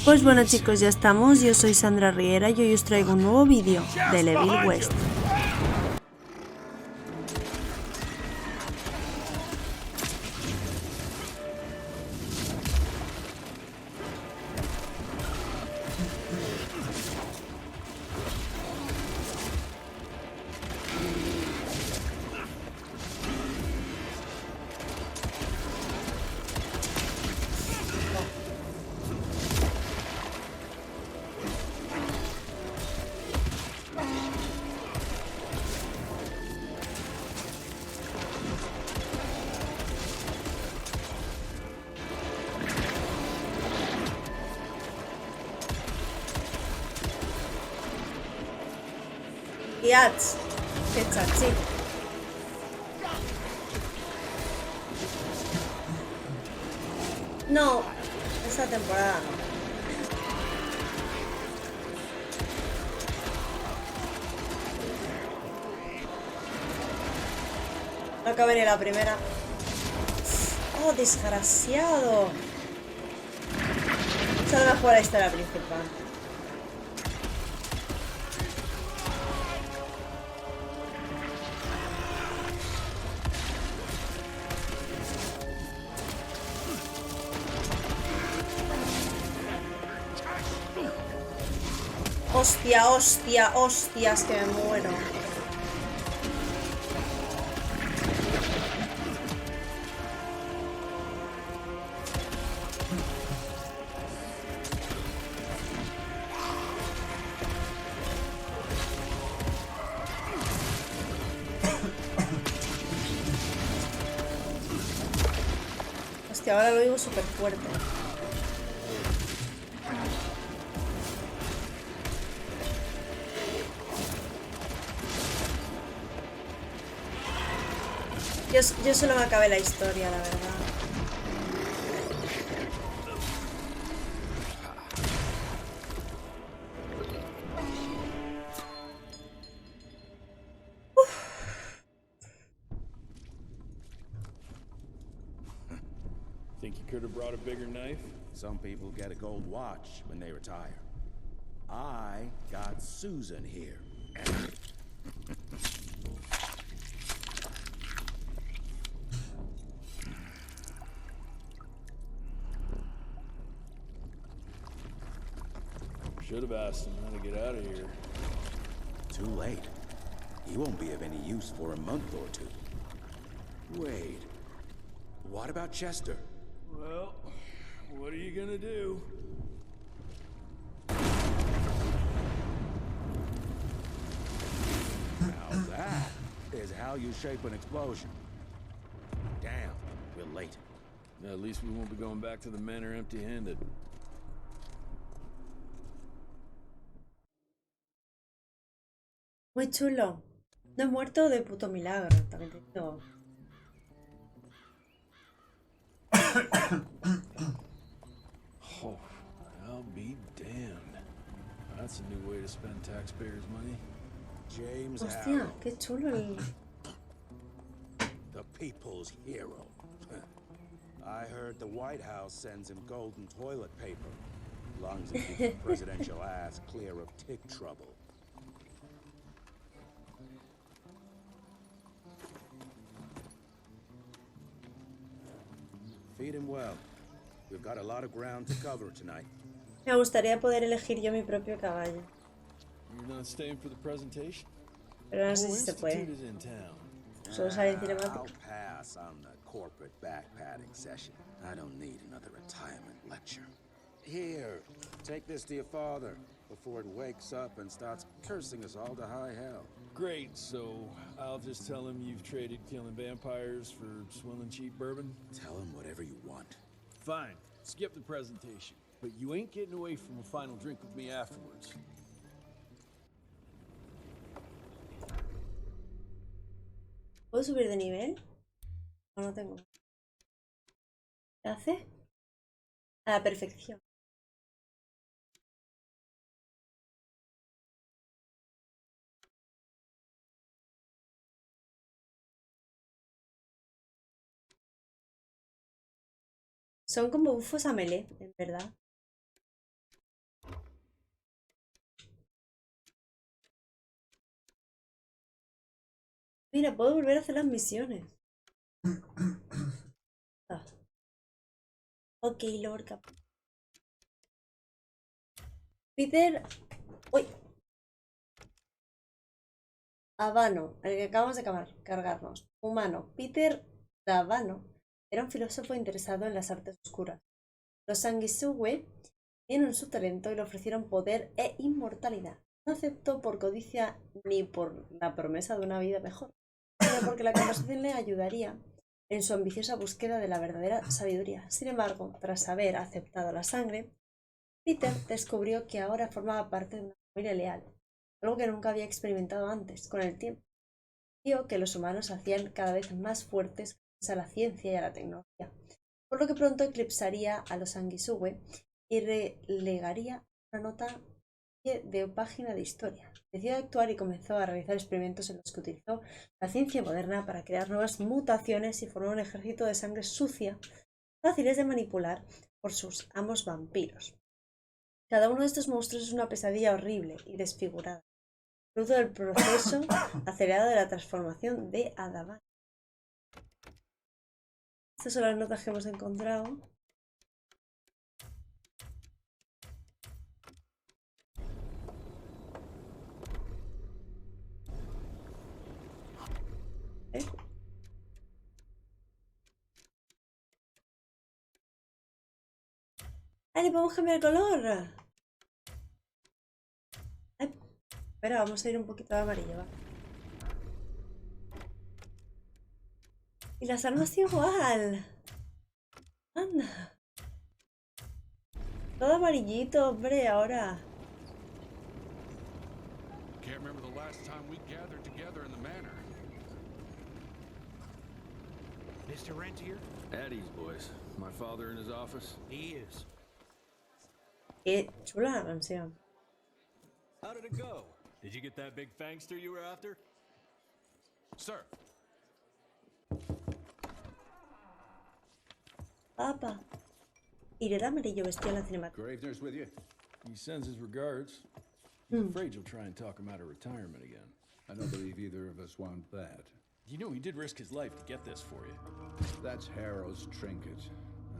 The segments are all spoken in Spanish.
Pues bueno chicos, ya estamos, yo soy Sandra Riera y hoy os traigo un nuevo vídeo de Evil West. Y ads, qué chachi. No, esta temporada no. No acabé ni la primera. Oh, desgraciado. Solo me juega la historia principal. Hostia, hostia, hostias, que me muero. Hostia, ahora lo digo súper fuerte. Yo solo me acabé la historia, la verdad. Think you could have brought a bigger knife? Some people get a gold watch when they retire. I got Susan here. Should have asked him how to get out of here. Too late. He won't be of any use for a month or two. Wait. What about Chester? Well, what are you gonna do? Now that is how you shape an explosion. Damn, we're late. At least we won't be going back to the manor empty-handed. Muy chulo. No he muerto de puto milagro, también te digo. Oh, I'll be damned. That's a new way to spend taxpayers' money. James Hostia, Harrow, qué chulo el... the people's hero. I heard the White House sends him golden toilet paper. Long as it keeps the presidential ass clear of tick trouble. Feed him well. We've got a lot of ground to cover tonight. Me gustaría poder elegir yo mi propio caballo. You're not staying for the presentation? Pero no sé The si se Institute puede. is in town. Solo sale en I'll cinemática. pass on the corporate backpatting session. I don't need another retirement lecture. Here, take this to your father before it wakes up and starts cursing us all to high hell. Great, so I'll just tell him you've traded killing vampires for swilling cheap bourbon? Tell him whatever you want. Fine, skip the presentation. But you ain't getting away from a final drink with me afterwards. ¿Puedo subir de nivel? O no tengo. ¿Qué hace? A la perfección. Son como bufos a melee, en verdad. Mira, puedo volver a hacer las misiones. Ah. Ok, Lorca. Peter... ¡Uy! Habano, el que acabamos de cargarnos. Humano. Peter Habano era un filósofo interesado en las artes oscuras. Los sanguisugwe vieron su talento y le ofrecieron poder e inmortalidad. No aceptó por codicia ni por la promesa de una vida mejor, sino porque la conversación le ayudaría en su ambiciosa búsqueda de la verdadera sabiduría. Sin embargo, tras haber aceptado la sangre, Peter descubrió que ahora formaba parte de una familia leal, algo que nunca había experimentado antes. Con el tiempo, vio que los humanos se hacían cada vez más fuertes gracias a la ciencia y a la tecnología, por lo que pronto eclipsaría a los sanguisugwe y relegaría una nota de página de historia. Decidió actuar y comenzó a realizar experimentos en los que utilizó la ciencia moderna para crear nuevas mutaciones y formó un ejército de sangre sucia, fáciles de manipular por sus amos vampiros. Cada uno de estos monstruos es una pesadilla horrible y desfigurada, fruto del proceso acelerado de la transformación de Adaman. Estas son las notas que hemos encontrado. ¡Ah, le podemos cambiar el color! Ay, espera, vamos a ir un poquito de amarillo, va. Y las armas igual. Anda. Todo amarillito, hombre, ahora. Can't remember the last time we gathered together in the manor. Mr. Rentier? Addie's boys. My father in his office. He is. Qué chula la canción. How did it go? Did you get that big fangster you were after? Sir, Papa. Iré el amarillo vestido en la cinemática. Gravener's with you? He sends his regards. He's afraid you'll try and talk him out of retirement again. I don't believe either of us want that. You know he did risk his life to get this for you. That's Harrow's trinket.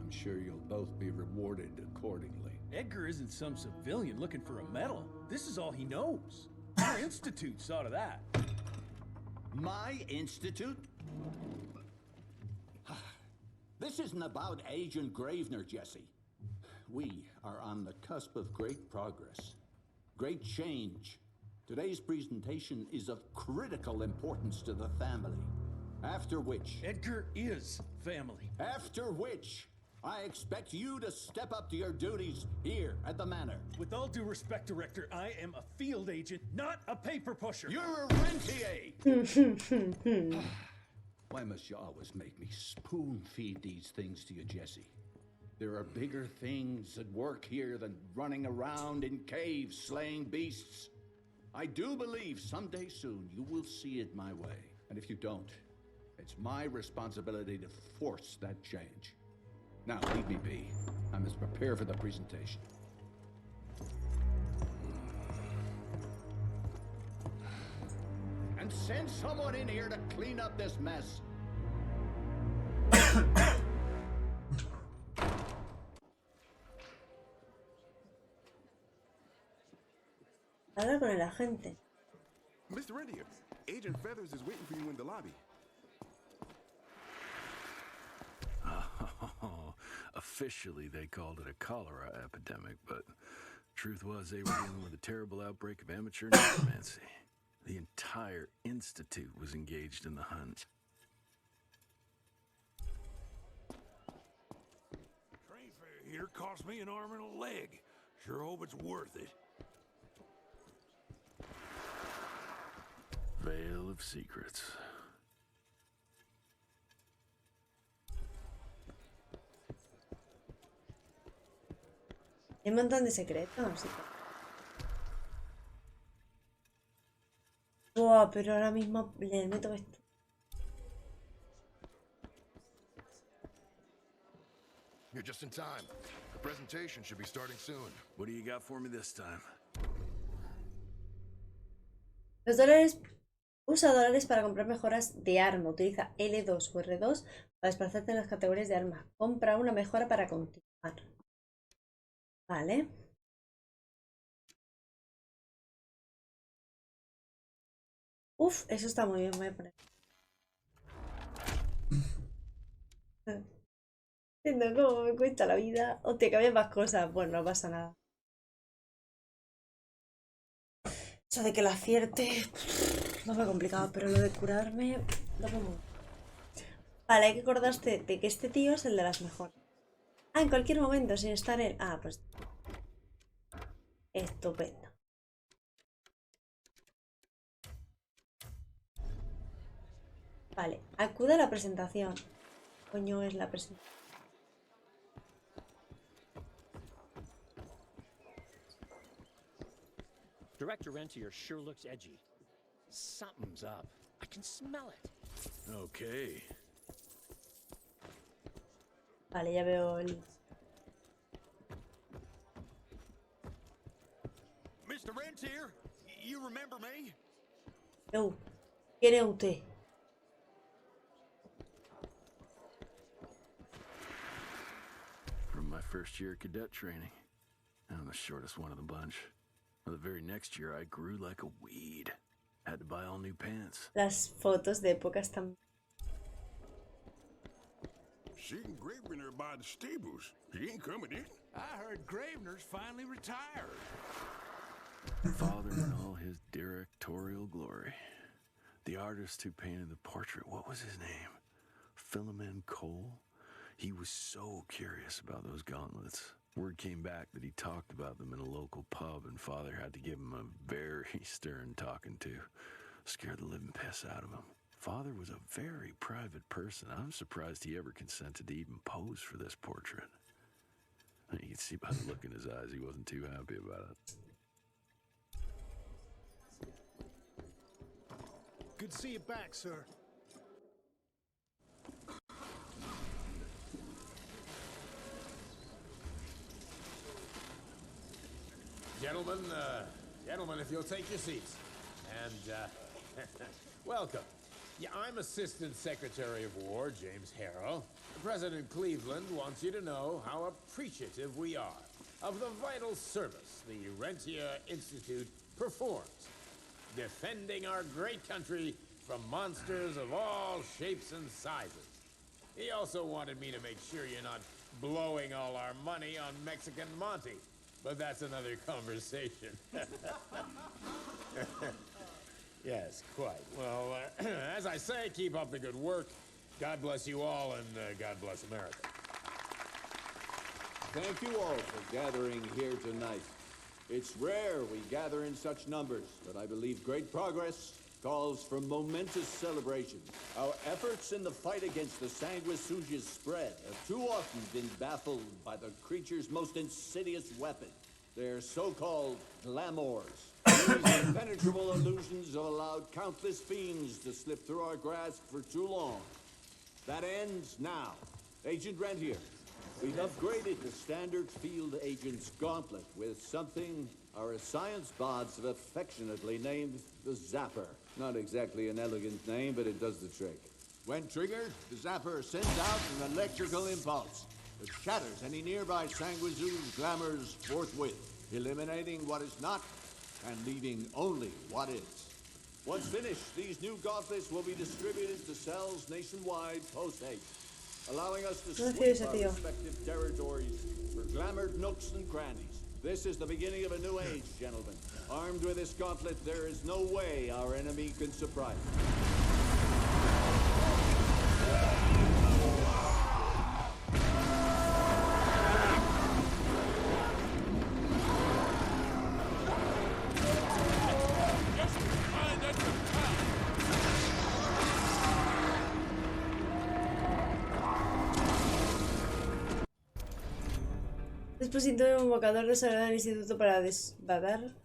I'm sure you'll both be rewarded accordingly. Edgar isn't some civilian looking for a medal. This is all he knows. Our institute saw to that. My institute? This isn't about Agent Gravener, Jesse. We are on the cusp of great progress, great change. Today's presentation is of critical importance to the family. After which... Edgar is family. After which, I expect you to step up to your duties here at the manor. With all due respect, Director, I am a field agent, not a paper pusher. You're a rentier! Why must you always make me spoon-feed these things to you, Jesse? There are bigger things at work here than running around in caves slaying beasts. I do believe someday soon you will see it my way. And if you don't, it's my responsibility to force that change. Now, leave me be. I must prepare for the presentation. And send someone in here to clean up this mess. Habla con el agente. Mr. Rentier, Agent Feathers is waiting for you in the lobby. Officially, they called it a cholera epidemic, but truth was they were dealing with a terrible outbreak of amateur necromancy. The entire institute was engaged in the hunt. Train fare here cost me an arm and a leg. Sure hope it's worth it. Veil of secrets. Hay un montón de secretos. Buah, pero ahora mismo le meto esto. You're just in time. The presentation should be starting soon. What do you got for me this time? Los dólares Usa dólares para comprar mejoras de arma. Utiliza L2 o R2 para desplazarte en las categorías de arma. Compra una mejora para continuar. Vale. Uf, eso está muy bien, voy a poner. Entiendo cómo me cuesta la vida. Hostia, que había más cosas. Bueno, no pasa nada. Eso de que lo acierte no me complicado, pero lo de curarme lo pongo. Vale, hay que acordarse de que este tío es el de las mejores. Ah, en cualquier momento, sin estar en... Ah, pues... Estupendo. Vale, acude a la presentación. Coño, es la presentación. Director Rentier sure looks edgy. Something's up. I can smell it. Okay. Vale, ya veo el... Mr. Rentier, you remember me? ¿Quién es usted? From my first year of cadet training. I'm the shortest one of the bunch. The very next year, I grew like a weed. Had to buy all new pants. Las fotos de época están... Seen Gravener by the stables. He ain't coming in. I heard Gravener's finally retired. Father in all his directorial glory. The artist who painted the portrait, what was his name? Philomen Cole? He was so curious about those gauntlets. Word came back that he talked about them in a local pub, and Father had to give him a very stern talking to. Scared the living piss out of him. Father was a very private person. I'm surprised he ever consented to even pose for this portrait. You can see by the look in his eyes he wasn't too happy about it. Good to see you back, sir. Gentlemen, if you'll take your seats. And, welcome. Yeah, I'm Assistant Secretary of War, James Harrow. President Cleveland wants you to know how appreciative we are of the vital service the Rentier Institute performs, defending our great country from monsters of all shapes and sizes. He also wanted me to make sure you're not blowing all our money on Mexican Monty. But that's another conversation. Yes, quite. Well, as I say, keep up the good work. God bless you all, and God bless America. Thank you all for gathering here tonight. It's rare we gather in such numbers, but I believe great progress calls for momentous celebration. Our efforts in the fight against the sanguisuga's spread have too often been baffled by the creature's most insidious weapon, their so-called glamours. These impenetrable illusions have allowed countless fiends to slip through our grasp for too long. That ends now. Agent Rentier, we've upgraded the standard field agent's gauntlet with something our science bots have affectionately named the Zapper. Not exactly an elegant name, but it does the trick. When triggered, the Zapper sends out an electrical impulse that shatters any nearby sanguisuga's glamours forthwith, eliminating what is not and leaving only what is. Once finished, these new gauntlets will be distributed to cells nationwide post-haste, allowing us to sweep our respective territories for glamoured nooks and crannies. This is the beginning of a new age, gentlemen. Armed with this gauntlet, there is no way our enemy can surprise us. Después intentó un invocador desarrollado en el instituto para desvadar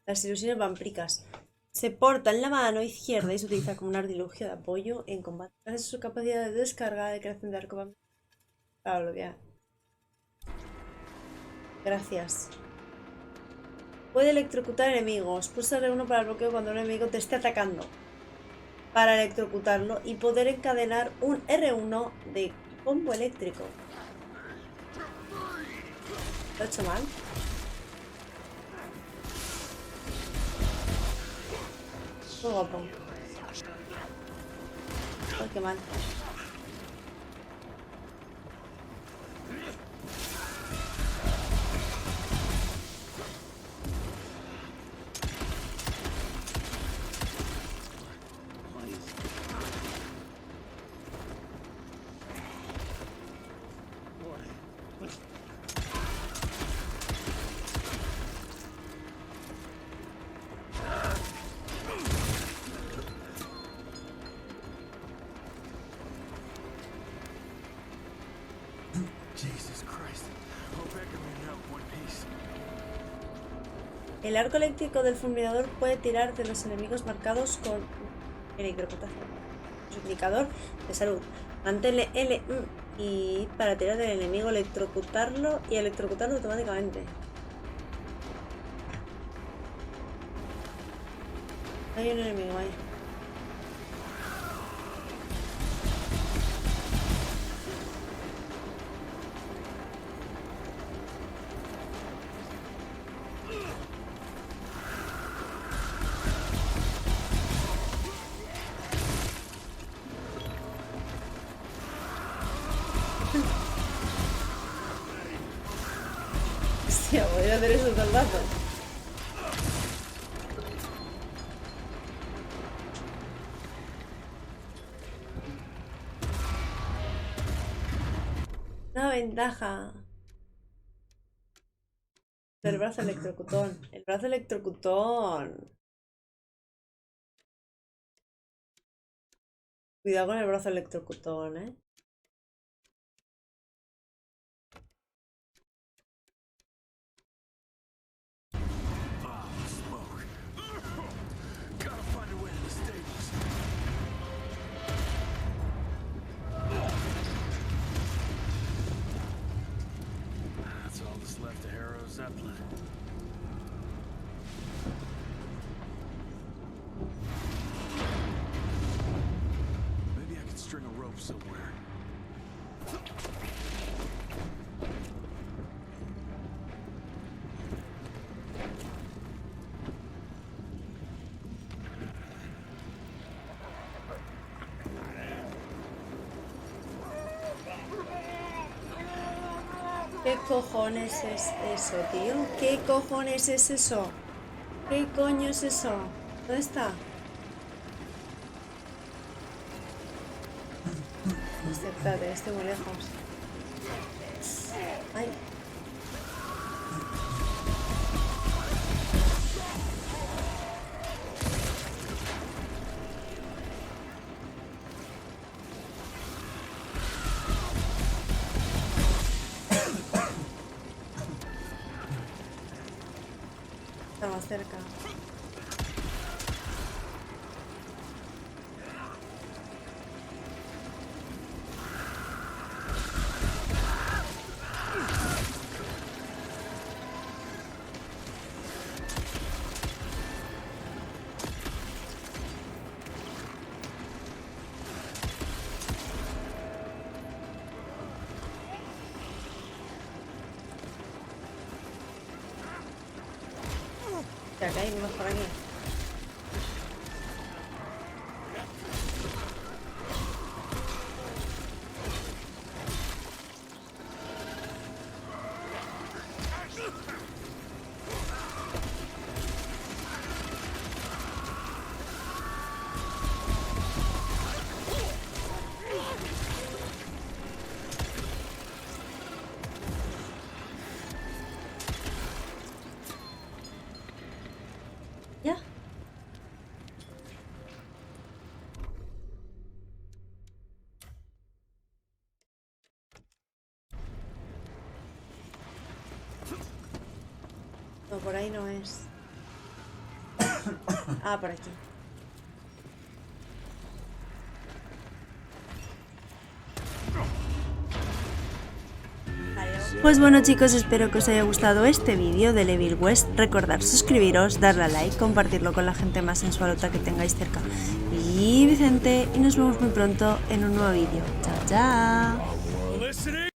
las ilusiones vampíricas. Se porta en la mano izquierda y se utiliza como un artilugio de apoyo en combate. Gracias a su capacidad de descarga de creación de arco vampírico. Para bloquear. Gracias. Puede electrocutar enemigos. Pulsa R1 para el bloqueo cuando un enemigo te esté atacando. para electrocutarlo y poder encadenar un R1 de combo eléctrico. ¿Lo he hecho mal? Muy guapo. Ay, qué mal. El arco eléctrico del fulminador puede tirar de los enemigos marcados con electrocutación. Su indicador de salud. Manténle L y para tirar del enemigo, electrocutarlo y electrocutarlo automáticamente. Hay un enemigo ahí. Hostia, voy a hacer eso todo el rato. Una ventaja del brazo electrocutón. El brazo electrocutón. Cuidado con el brazo electrocutón, ¿eh? Maybe I could string a rope somewhere. ¿Qué cojones es eso, tío? ¿Qué cojones es eso? ¿Qué coño es eso? ¿Dónde está? Espérate, estoy muy lejos. Ay. Está más cerca. Acá hay unos por aquí. Ya. No, por ahí no es. Ah, por aquí. Vale. So, Pues bueno chicos, espero que os haya gustado este vídeo de Evil West. Recordad suscribiros, darle a like, compartirlo con la gente más sensualota que tengáis cerca. Y Vicente, y nos vemos muy pronto en un nuevo vídeo. Chao, chao.